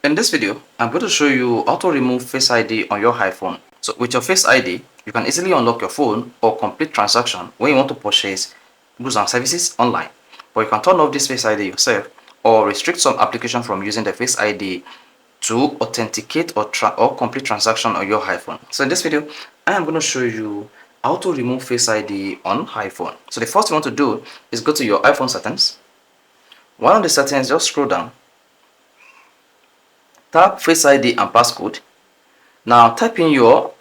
In this video, I'm going to show you how to remove Face ID on your iPhone. So with your Face ID, you can easily unlock your phone or complete transaction when you want to purchase goods and services online. But you can turn off this Face ID yourself or restrict some application from using the Face ID to authenticate or complete transaction on your iPhone. So in this video, I am going to show you how to remove Face ID on iPhone. So the first thing you want to do is go to your iPhone settings. One of the settings, just scroll down. Tap Face ID and passcode. Now type in your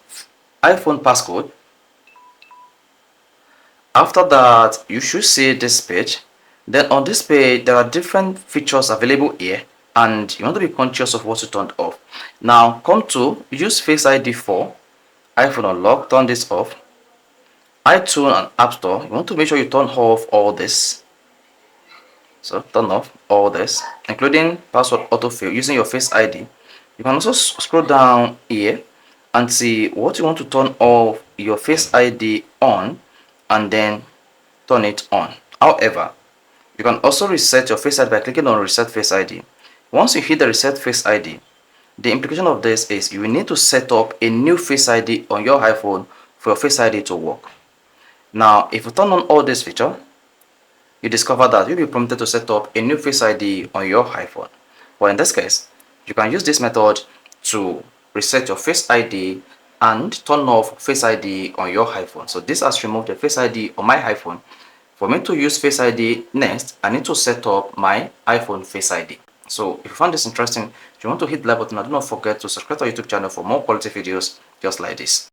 iPhone passcode. After that, you should see this page. Then on this page, there are different features available here, and you want to be conscious of what you turned off. Now come to use Face ID for iPhone unlock. Turn this off. iTunes and App Store, you want to make sure you turn off all this. So turn off all this, including password autofill using your Face ID. You can also scroll down here and see what you want to turn off your Face ID on, and then turn it on. However, you can also reset your Face ID by clicking on Reset Face ID. Once you hit the Reset Face ID, the implication of this is you will need to set up a new Face ID on your iPhone for your Face ID to work. Now, if you turn on all this feature, you discover that you'll be prompted to set up a new Face ID on your iPhone. But in this case, you can use this method to reset your Face ID and turn off Face ID on your iPhone. So this has removed the Face ID on my iPhone. For me to use Face ID next, I need to set up my iPhone Face ID. So if you found this interesting, if you want to hit the like button, do not forget to subscribe to our YouTube channel for more quality videos just like this.